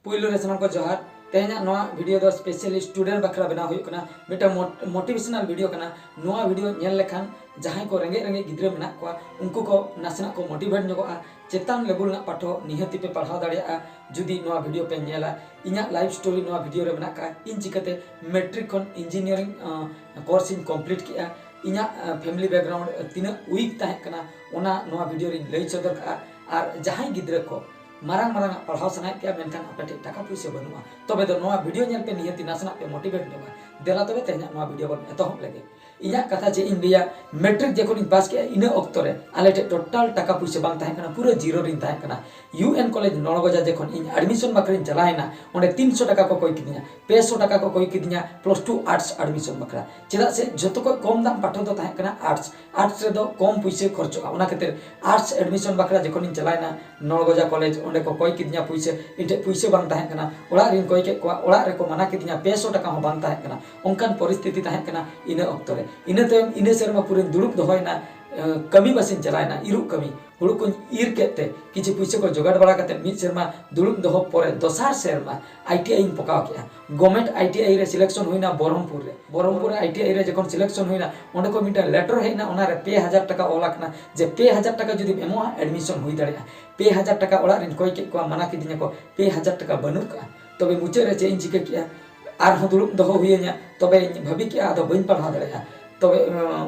पुइलो रे सामान को जोहार तेहना नोआ वीडियो दो स्पेशली स्टूडेंट बखरा बना हुई कना मिटा मोटिवेशनल वीडियो कना नोआ वीडियो नेल लेखान जहां को रेंगे रेंगे गिद्रे मेना को उनको को नासना को मोटिवेट जोगा चेतान लेवल ना पाठो निहति पे पढ़ाव दाड़िया जुदी नोआ वीडियो पे नेला इना लाइफ स्टोरी नोआ वीडियो रे मेना का इन चिकते मैट्रिक कोन इंजीनियरिंग कोर्स इन कंप्लीट किया इना फैमिली बैकग्राउंड तीना वीक ताहे कना ओना नोआ वीडियो रे लई चदर का और जहां गिद्रे को मारंग मारंग पढ़ाव सनाय पे मेनखान आपे टाका पैसा बनुआ तबे दो नोआ वीडियो नेल पे निहति नासना पे मोटिवेट जोगा देला तबे तेहना नोआ वीडियो बन एतोहब लगे इना कथा जे इन लिया मैट्रिक जेको इन पास किया इन ऑक्टो रे आले टोटल टाका पैसा बांग ताहे कना पूरा जीरो रिन ताहे कना यूएन कॉलेज नौगजा जेखन इन एडमिशन बकरिन चलायना ओंडे 300 टाका को कोई किदिया 500 टाका को कोई किदिया प्लस 2 आर्ट्स एडमिशन बकरा चेदा से जतो को कम दाम पाठो दो ताहे कना आर्ट्स रे दो कम पैसे खर्चोगा ओना खातिर आर्ट्स एडमिशन बकरा जेखन इन चलायना नौगजा कॉलेज ओंडे को कोई किदिया पैसे इटे पैसे बांग ताहे कना ओड़ा रिन कोई के को ओड़ा रे को मना किदिया 500 टाका हो बांग ताहे कना ओंकान परिस्थिति ताहे कना इन ऑक्टो रे इन तम इन सेरमा पूरे दुड़ुब दोहयना कमी बसिन चलायना इरु कमी हुड़ु को इर केते किछि पैसे को जोगाड़ बड़ा कते मिद सेरमा दुड़ुब दोह परे दोसार सेरमा आईटीआई इन पकाव किया गवर्नमेंट आईटीआई रे सिलेक्शन होइना बरहमपुर आईटीआई रे जखन सिलेक्शन होइना ओंडे को मिटा लेटर हेना ओना रे 5000 टाका ओलाकना जे 5000 टाका जदि एमोआ एडमिशन होई दाड़िया 5000 टाका ओला रिन कोई के को मना किदिया को 5000 टाका बनुका तबे मुचे रे चेंज चिका किया आर हो दुड़ुब दोह हुइया तबे भाबी किया आदो बइन पढ़ा दाड़िया तबे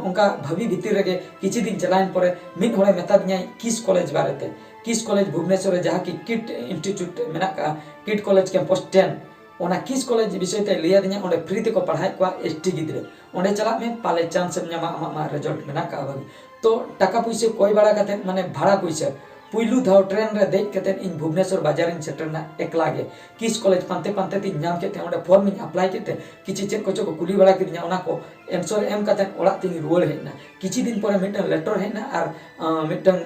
उनका भाभी भीतर रगे किछि दिन चलाइन परे मिन होले मेता दिया किस कॉलेज बारेते किस कॉलेज भुवनेश्वर जहाँ की किट इंस्टीट्यूट मेना का किट कॉलेज कैंपस 10 ओना किस कॉलेज विषय ते लिया दिया ओंडे फ्री ते को पढ़ाई को एसटी गिद्रे ओंडे चला में पाले चांस ᱧᱟᱢᱟ ᱟᱢᱟ रिजल्ट मेना का भाभी तो टाका पैसे कोई बड़ा कते माने भाड़ा पैसे पुइलू धाव ट्रेन रे देख कते इन भुवनेश्वर बाजार इन सेटरना एकलागे किस कॉलेज पांते पांते ती नाम केते ओंडे फॉर्म इन अप्लाई केते किछि चेक कोचो को कुली बड़ा किदिया ओना को एंसर एम कते ओड़ा तिनी रुवाड़ हेना किछि दिन परे मिटन लेटर हेना और मिटन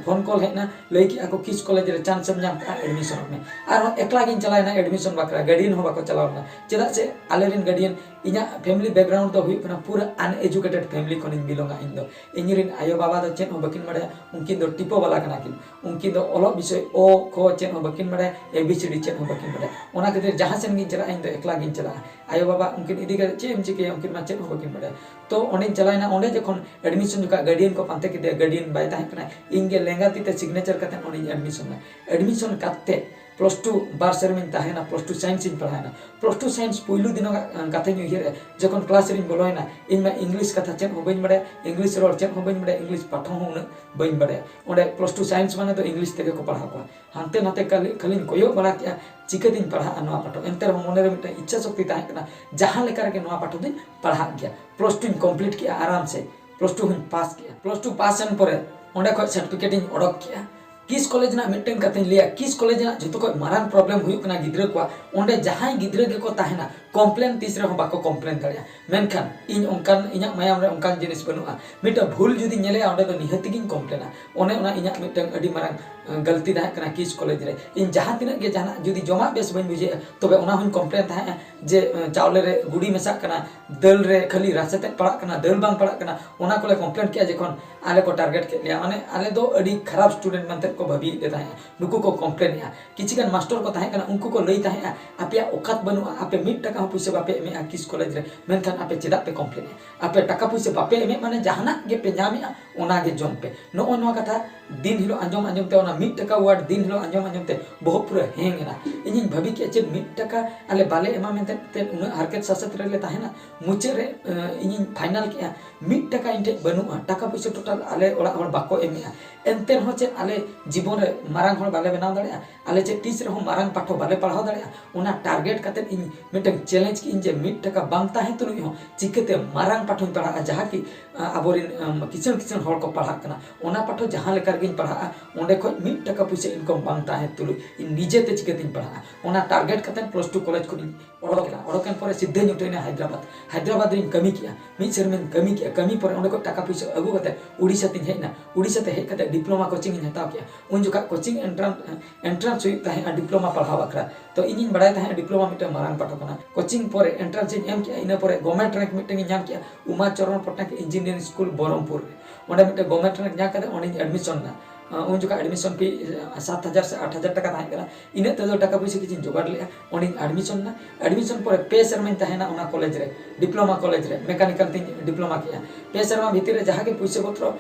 फोन कॉल हेना लई कि आको किस कॉलेज रे चांस नाम का एडमिशन में और एकलागे इन चलायना एडमिशन बकरा गार्डियन हो बाको चलावना चेदा से आलेरिन गार्डियन इना फैमिली बैकग्राउंड तो हुई कना पूरा अनएजुकेटेड फैमिली कोन इन बिलोंगा इन दो इनिरिन आयो बाबा दो चेन हो बकिन मडे उनकिन दो टिपो वाला कना किन उनकिन दो ओलो विषय ओ को चेन हो बकिन मडे एबीसीडी चेन हो बकिन मडे ओना खातिर जहां सेन गिन चला इन दो एकला गिन चला आयो बाबा उनकिन इदी के चेम चिके उनकिन मा चेन हो बकिन मडे तो ओंडे चलायना ओंडे जखन एडमिशन जुका गार्डियन को पांते के गार्डियन बाय ताहे कना इंगे लेंगा तीते सिग्नेचर कते ओंडे एडमिशन कते प्लस 2 बार सेरमिन ताहेना प्लस 2 साइंस इन पढ़ायना प्लस 2 साइंस पुइलु दिन कथे नु हिरे जखन क्लास रे बोलोयना इन में इंग्लिश कथा चेन हो बइन बडे इंग्लिश रोड चेन हो बइन बडे इंग्लिश पाठो हो बइन बडे ओंडे प्लस 2 साइंस माने तो इंग्लिश तेगे को पढ़ा को हानते नाते खाली कोयो बड़ा किया चिकदिन पढ़ा नवा पाठो एंतर मने रे मिटा इच्छा शक्ति ताहे कना जहां लेकर के नवा पाठो दिन पढ़ा गया प्लस 2 कंप्लीट किया आराम से प्लस 2 पास किया प्लस 2 पास एन परे ओंडे को सर्टिफिकेट इन ओडक किया किस कॉलेज ना मिटन कते लिया किस कॉलेज ना जतो को मारान प्रॉब्लम हुई कना गिद्रे को ओंडे जहां गिद्रे के को ताहेना कॉम्प्लेन तीसरे हो बाको कॉम्प्लेन दाड़िया मेनखान इन ओंकान इना मायाम रे ओंकान जिनिस बनुआ मिटा भूल जुदी नेले ओंडे तो निहति गिन कॉम्प्लेना ओने ओना इना मिटन अडी मारान गलती दाहे कना किस कॉलेज रे इन जहां तिना के जाना जुदी जमा बेस बन बुझे तबे ओना हुन कॉम्प्लेन ताहे जे चावले रे गुडी मेसा कना दल रे खाली रासते पड़ा कना दल बांग पड़ा कना ओना कोले कॉम्प्लेन किया जेखन आले को टारगेट के लिया माने आले दो अडी खराब स्टूडेंट मानते को भाभी देता है नुकु को कॉम्प्लेन या किछिगन मास्टर को ताहे कना उनको को लई ताहे आपे ओकात बनु आपे 1 टाका पैसा बापे एमे किस कॉलेज रे मेनखान आपे चेदा पे कॉम्प्लेन आपे टाका पैसा बापे एमे माने जहाना गे पे जामे ओना गे जम पे नो नो कथा दिन हिलो अंजम अंजम ते ओना 1 टाका वार्ड दिन हिलो अंजम अंजम ते बहुत पूरा हेंगना इनि भाभी के चे 1 टाका आले बाले एमा मेनते ते उना हरकत सासत रे ले ताहेना मुचे रे इनि फाइनल के 1 टाका इनटे बनुआ टाका पैसा टोटल आले ओला हर बाको एमे एनते हो चे आले जीवन रे मारांग हर बाले बनाव दाड़िया आले चे तीस रे हो मारांग पाठो बाले पढ़ाव दाड़िया ओना टारगेट कते इन मिटन चैलेंज की इन जे 1 टाका बांगता है तुनु हो चिकते मारांग पाठो पढ़ा जहां की आबोरिन किचन किचन हर को पढ़ा कना ओना पाठो जहां लेकर गिन पढ़ा ओंडे को 1 टाका पैसा इनकम बांगता है तुलु इन निजे ते चिकते पढ़ा ओना टारगेट कते प्लस 2 कॉलेज को ओडोकन पर सिद्धे न्यूटन हैदराबाद रिन कमी किया मिद सेरमेन कमी किया कमी पर ओंडे को टाका पैसा अगु कते उड़ीसा तिन हेना उड़ीसा ते हे कते डिप्लोमा कोचिंग इन हताव किया उन जुका कोचिंग एंट्रांस हुई ताहे डिप्लोमा पढ़ाव बकरा तो इन बड़ाय ताहे डिप्लोमा मिटे मारांग पाठो कना कोचिंग पर एंट्रांस एम किया इन पर गवर्नमेंट रैंक मिटे नाम किया उमा चरण पटनायक इंजीनियरिंग स्कूल बरहमपुर ओंडे मिटे गवर्नमेंट रैंक ना कते ओंडे एडमिशन ना उन जगह एडमिशन फी 7,000 से 8,000 टाका ताहें कना इना तेदो टाका पैसा किछि जोगाड़ लेआ ओनी एडमिशन ना एडमिशन पर पे शर्मा ताहेना ओना कॉलेज रे डिप्लोमा कॉलेज रे मेकानिकल ती डिप्लोमा किया पे शर्मा भीतर रे जहां के पैसा पत्र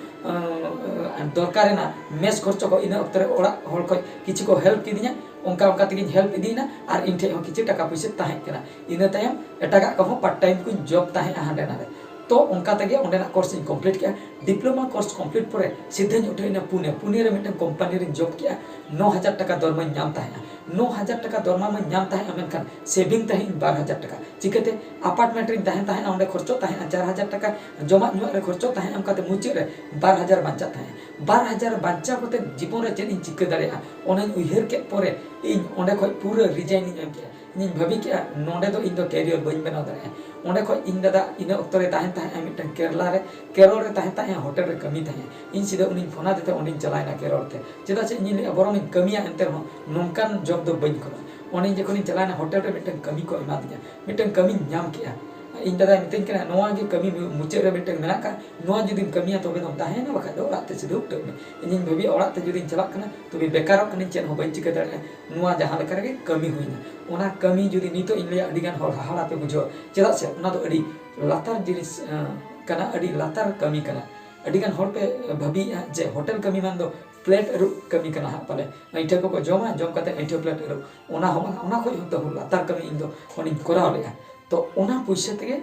दरकार ना मेस खर्च को इना अक्तरे ओड़ा हल को किछि को हेल्प किदिया उनका तक हेल्प इदीना और इन ठेन किसी टाका पैसा ताहें कना इना तायम एटागा को पार्ट टाइम को जॉब ताहें हांडे नारे तो उनका तक अंडेना कोर्स इन कमप्लीट किया डिप्लोमा कोर्स कमप्लीट पर सीधे उठेना पुणे रे मिटन कंपनी रे जॉब किया 9,000 टाका दरमा नाम ताहेना 9,000 टाका दरमा में नाम ताहें मेनखान सेविंग ताहें 12,000 टाका चिकते अपार्टमेंट रे ताहें अंडे खर्चो ताहें 4,000 टाका जमा नुआ रे खर्चो ताहें हमकाते मुचे रे 12,000 बांचा ताहें 12,000 बांचा कोते जीवन रे चेन इन चिक दाड़ेया ओने उइहर के परे इन ओंडे खय पूरा रिजाइन इन के इन भाभी के नोंडे दो इन दो कैरियर बइन बनाव दाड़े ओंडे खय इन दादा इन अक्तरे ताहें ताहें मिटन केरला रे केरल रे ताहें होटल रे कमी ताहें इन सीधा उनी फोना देते उनी चलायना केरल ते चेदा से इन ले बरम कमिया एंते हो नोंकान जॉब दो बइन करो ओनी जखोनी चलायना होटल रे मिटन कमी को एमा दिया मिटन कमी नाम किया इन दादा मितन के नोआ के कमी मुचे रे मिटन मेना का नोआ जुदी कमिया तबे दम ताहें ना बखा दो रात से दुक तब इन भाभी ओड़ा ते जुदी चला कना तबे बेकार कनी चेन हो बइन चिका दाड़े नोआ जहां लेकर के कमी हुईना ओना कमी जुदी नितो इन ले अडिगान हर हाड़ा पे बुझो चेदा से ओना तो अडी लातार जिनिस कना अडी लातार कमी कना अडिगान हर पे भाभी जे होटल कमी मान दो प्लेट रू कमी कना पाले ऐठे को जमा जम कते ऐठे प्लेट रू ओना खो तो लातार कमी इन दो ओनी कोराव लेया तो ओना पैसा तेगे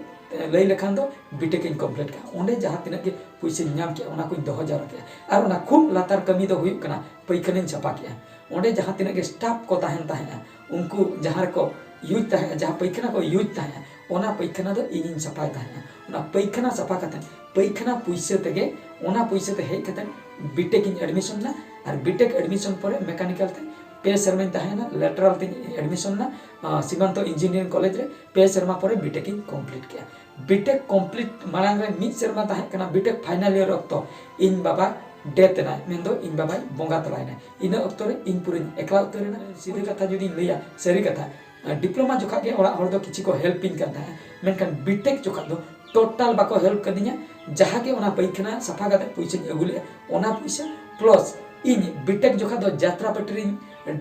लई लेखान दो बीटेक इन कंप्लीट का ओंडे जहां तिना के पैसा नाम के ओना को दोह जार के और ओना खूब लातार कमी दो हुई कना पैखने छापा के ओंडे जहां तिना के स्टाफ को ताहेन ताहेना उनको जहां को यूज ताहे जहां पैखना को यूज ताहे ओना पैखना दो इन छापाय ताहे ओना पैखना छापा कते पैखना पैसा तेगे ओना पैसा ते हे कते बीटेक इन एडमिशन ना और बीटेक एडमिशन पर मेकानिकल ते पे शर्मा ताहेना लेटरल ती एडमिशन ना सीमांत इंजीनियरिंग कॉलेज रे पे शर्मा पर बीटेक इन कंप्लीट किया बीटेक कंप्लीट मांग रे मिड शर्मा ताहे कना बीटेक फाइनल ईयर अक्तो इन बाबा डेथ ना मेंदो इन बाबा बोंगा तलायना इन अक्तो रे इन पूरे एकला उतरेना सीधे कथा जुदी लैया सरी कथा डिप्लोमा जोखा के ओड़ा हर दो किछि को हेल्पिंग करता है मेनखान बीटेक जोखा दो टोटल बाको हेल्प कदिया जहां के ओना पैखना सफा कते पैसा अगुले ओना पैसा प्लस इन बीटेक जोखा दो यात्रा पटरी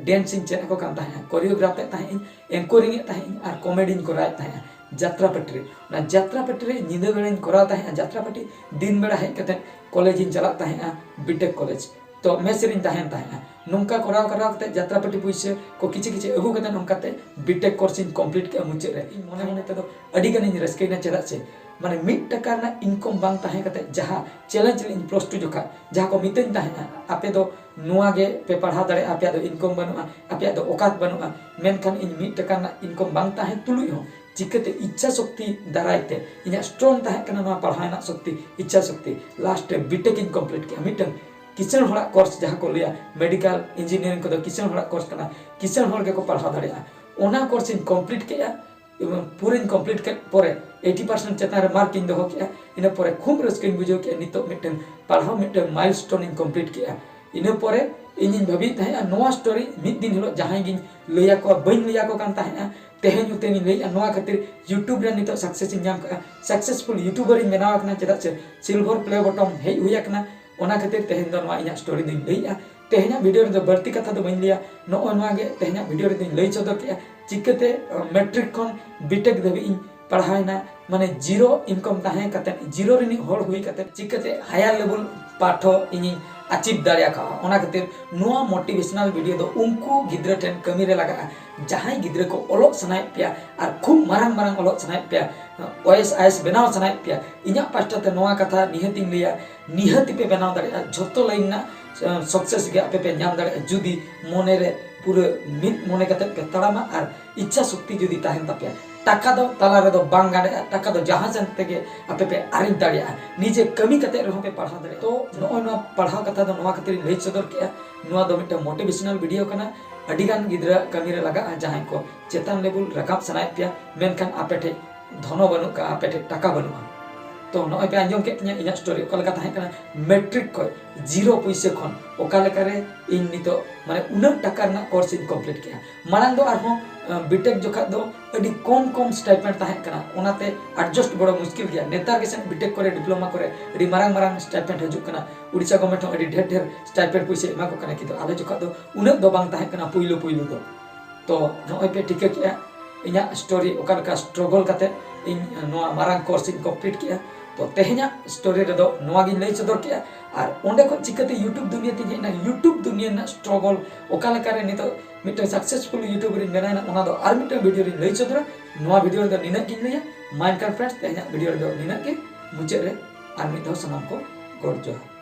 डांसिंग चेन को काम ताहे कोरियोग्राफर ताहे एंकरिंग ताहे और कॉमेडी कराय ताहे यात्रा पटरी ना यात्रा पटरी निंदा बेड़ा करा ताहे यात्रा पटी दिन बेड़ा हेज कते कॉलेज इन चला ताहे बीटेक कॉलेज तो मेसरिन ताहेन ताहे नोंका कराव कते यात्रा पटी पैसा को किछि अगु कते नोंकाते बीटेक कोर्स इन कंप्लीट के मुचे रे मने मने ते दो अडी गन रस्कैना चेदा से माने मिड टका ना इनकम बांग ताहे कते जहां चैलेंज इन प्लस 2 जोखा जहां को मितन ताहे आपे दो नुआ गे पे पढ़ा दड़े आपे दो इनकम बनुआ आपे दो औकात बनुआ मेनखान इन मिड टका ना इनकम बांग ताहे तुलुई हो चिकते इच्छा शक्ति दारायते इना स्ट्रांग ताहे कना ना पढ़ाना शक्ति इच्छा शक्ति लास्ट बीटेक इन कंप्लीट के मिटन किसान हड़ा कोर्स जहां को लिया मेडिकल इंजीनियरिंग को किसान हड़ा कोर्स कना किसान हड़ के को पढ़ा दड़े ओना कोर्स इन कंप्लीट के पूरे इन कंप्लीट के परे 80% चेतान रे मार्क इन दो के इन परे खूब रस्क इन बुझो के नितो मिटन पढ़ाओ मिटन माइलस्टोन इन कंप्लीट के इन परे इन भाभी ताहे नोआ स्टोरी मिद दिन हिलो जहां गिन लैया को बइन लैया को कान ताहे तेहेन उते नि लैया नोआ खातिर यूट्यूब रे नितो सक्सेस इन नाम का सक्सेसफुल यूट्यूबर इन बनावा कना चेदा से सिल्वर प्ले बटन हे हुया कना ओना खातिर तेहेन दो नोआ इना स्टोरी दिन लैया तेहेना वीडियो रे दो बढ़ती कथा दो बइन लिया नो नोआ गे तेहेना वीडियो रे दिन लई चोदो के चिकते मैट्रिक खन बीटेक धबी इन पढ़ायना माने जीरो इनकम ताहे कते जीरो रिनी होड़ हुई कते चिकते हायर लेवल पाठो इनी अचीव दाड़िया का ओना खातिर नोआ मोटिवेशनल वीडियो दो उनको गिद्रा टेन कमी रे लगा जहां गिद्रा को ओलोक सनाय पिया और खूब मारंग मारंग ओलोक सनाय पिया ओएस आईएस बनाव सनाय पिया इना पास्टा ते नोआ कथा निहति लिया निहति पे बनाव दाड़िया झोतो लाइन ना सक्सेस गे आपे पे नाम दाड़िया जुदी मोने रे पूरे मिद मोने कते पे तड़ामा और इच्छा शक्ति जुदी ताहेन तापिया टाका दो ताला रे दो बांग गाड़े टाका दो जहां जन तेगे आपे पे आरिन दाड़िया निजे कमी कते रहो पे पढ़ा दाड़े तो नो पढ़ा कथा दो नोआ खातिर लई सदर के नोआ दो मिटा मोटिवेशनल वीडियो कना अडिगान गिद्रा कमी रे लगा जहां को चेतन लेवल रकाब सनाय पिया मेनखान आपे ठे धनो बनु का आपे ठे टाका बनुआ तो नॉय पे आंजम के इन स्टोरी ओका ताहे कना मैट्रिक को 0 पैसे खन ओका लेकारे इन नितो माने उना टाका ना कोर्स इन कंप्लीट किया मारांग दो आरो बीटेक जोखा दो अडी कम स्टाइपेंड ताहे कना ओनाते एडजस्ट बड़ो मुश्किल गया नेतार के संग बीटेक करे डिप्लोमा करे अडी मारांग स्टाइपेंड हजू कना उड़ीसा गवर्नमेंट अडी ढेर स्टाइपेंड पैसे एमा को कना कि तो आले जोखा दो उना दो बांग ताहे कना पुइलो दो तो नॉय पे टिके किया इना स्टोरी ओका का स्ट्रगल काते इन नोआ मारांग कोर्स इन कंप्लीट किया तो तेहना स्टोरी रे दो नोआ गिन लई सदर किया और ओंडे को चिकते यूट्यूब दुनिया ती जेना यूट्यूब दुनिया ना स्ट्रगल ओका लेकारे नितो मिटे सक्सेसफुल यूट्यूबर इन बनायना ओना दो आर मिटे वीडियो रे लई सदर नोआ वीडियो रे दो निना गिन लइया माइंड फ्रेंड्स तेहना वीडियो रे दो निना के मुचे रे आर मिट दो सनम को गॉड जोहार।